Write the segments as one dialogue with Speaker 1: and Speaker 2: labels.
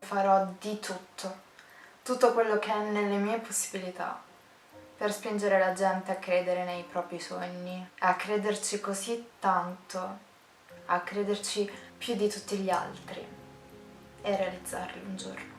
Speaker 1: farò di tutto quello che è nelle mie possibilità per spingere la gente a credere nei propri sogni, a crederci così tanto, a crederci più di tutti gli altri e realizzarli un giorno.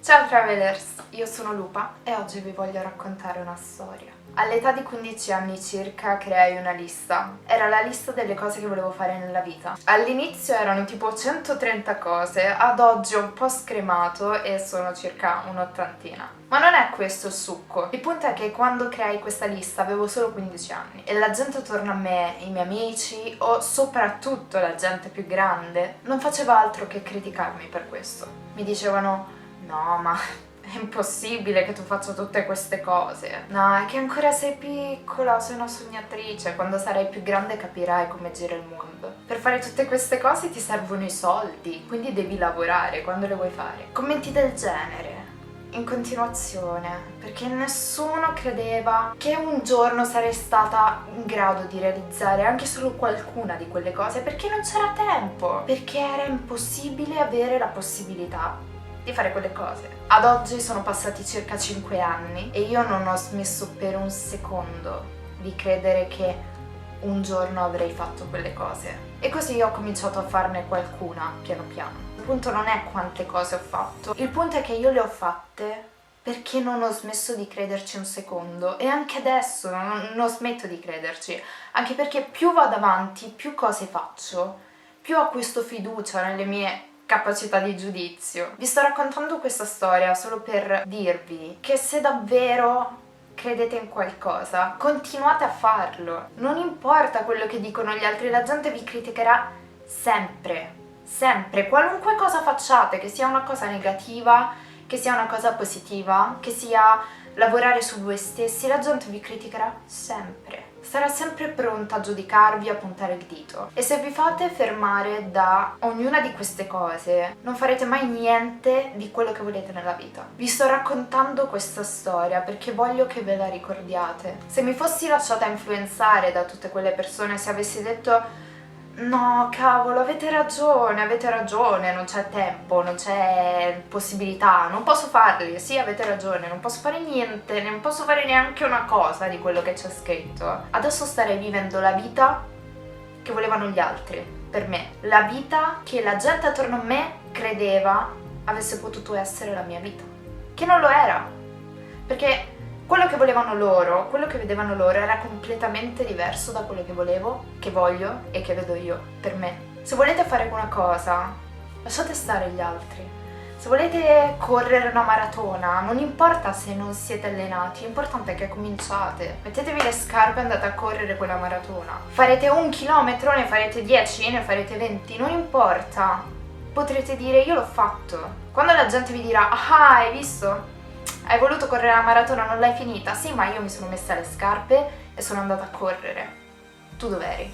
Speaker 1: Ciao Travelers, io sono Lupa e oggi vi voglio raccontare una storia. All'età di 15 anni circa creai una lista. Era la lista delle cose che volevo fare nella vita. All'inizio erano tipo 130 cose, ad oggi ho un po' scremato e sono circa un'ottantina. Ma non è questo il succo. Il punto è che quando creai questa lista avevo solo 15 anni e la gente attorno a me, i miei amici o soprattutto la gente più grande, non faceva altro che criticarmi per questo. Mi dicevano: no, ma è impossibile che tu faccia tutte queste cose. No, è che ancora sei piccola, sei una sognatrice. Quando sarai più grande capirai come gira il mondo. Per fare tutte queste cose ti servono i soldi, quindi devi lavorare quando le vuoi fare. Commenti del genere, in continuazione, perché nessuno credeva che un giorno sarei stata in grado di realizzare anche solo qualcuna di quelle cose, perché non c'era tempo, perché era impossibile avere la possibilità di fare quelle cose. Ad oggi sono passati circa 5 anni e io non ho smesso per un secondo di credere che un giorno avrei fatto quelle cose. E così ho cominciato a farne qualcuna, piano piano. Il punto non è quante cose ho fatto, il punto è che io le ho fatte perché non ho smesso di crederci un secondo, e anche adesso non smetto di crederci, anche perché più vado avanti, più cose faccio, più acquisto fiducia nelle mie capacità di giudizio. Vi sto raccontando questa storia solo per dirvi che se davvero credete in qualcosa, continuate a farlo. Non importa quello che dicono gli altri, la gente vi criticherà sempre, sempre, qualunque cosa facciate, che sia una cosa negativa, che sia una cosa positiva, che sia lavorare su voi stessi, la gente vi criticherà sempre. Sarà sempre pronta a giudicarvi, a puntare il dito. E se vi fate fermare da ognuna di queste cose, non farete mai niente di quello che volete nella vita. Vi sto raccontando questa storia perché voglio che ve la ricordiate. Se mi fossi lasciata influenzare da tutte quelle persone, se avessi detto: no, cavolo, avete ragione, non c'è tempo, non c'è possibilità, non posso farli, sì, avete ragione, non posso fare niente, non posso fare neanche una cosa di quello che c'è scritto. Adesso starei vivendo la vita che volevano gli altri, per me. La vita che la gente attorno a me credeva avesse potuto essere la mia vita. Che non lo era, perché quello che volevano loro, quello che vedevano loro era completamente diverso da quello che volevo, che voglio e che vedo io, per me. Se volete fare una cosa, lasciate stare gli altri. Se volete correre una maratona, non importa se non siete allenati, l'importante è che cominciate. Mettetevi le scarpe e andate a correre quella maratona. Farete 1 chilometro, ne farete 10, ne farete 20, non importa. Potrete dire: io l'ho fatto. Quando la gente vi dirà: ah, hai visto? Hai voluto correre la maratona, non l'hai finita? Sì, ma io mi sono messa le scarpe e sono andata a correre. Tu dov'eri?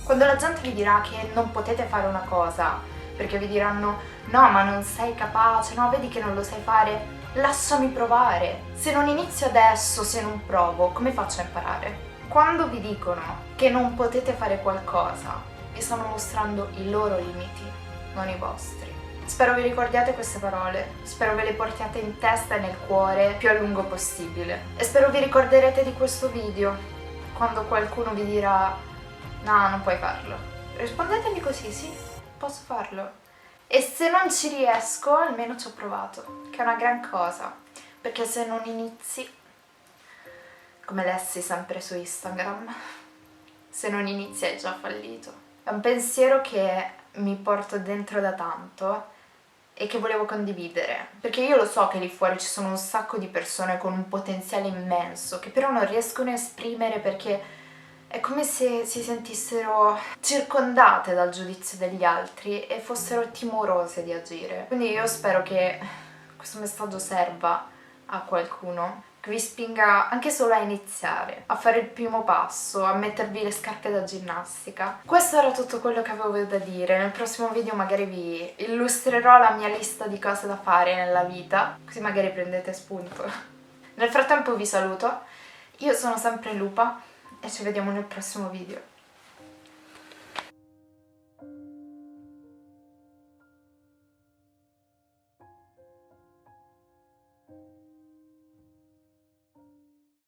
Speaker 1: Quando la gente vi dirà che non potete fare una cosa, perché vi diranno: no, ma non sei capace, no, vedi che non lo sai fare, lasciami provare. Se non inizio adesso, se non provo, come faccio a imparare? Quando vi dicono che non potete fare qualcosa, vi stanno mostrando i loro limiti, non i vostri. Spero vi ricordiate queste parole, spero ve le portiate in testa e nel cuore più a lungo possibile. E spero vi ricorderete di questo video quando qualcuno vi dirà: no, non puoi farlo. Rispondetemi così: sì, posso farlo. E se non ci riesco, almeno ci ho provato, che è una gran cosa. Perché se non inizi, come lessi sempre su Instagram, se non inizi hai già fallito. È un pensiero che mi porto dentro da tanto e che volevo condividere, perché io lo so che lì fuori ci sono un sacco di persone con un potenziale immenso che però non riescono a esprimere, perché è come se si sentissero circondate dal giudizio degli altri e fossero timorose di agire. Quindi io spero che questo messaggio serva a qualcuno, che vi spinga anche solo a iniziare, a fare il primo passo, a mettervi le scarpe da ginnastica. Questo era tutto quello che avevo da dire. Nel prossimo video magari vi illustrerò la mia lista di cose da fare nella vita, così magari prendete spunto. Nel frattempo vi saluto, io sono sempre Lupa e ci vediamo nel prossimo video.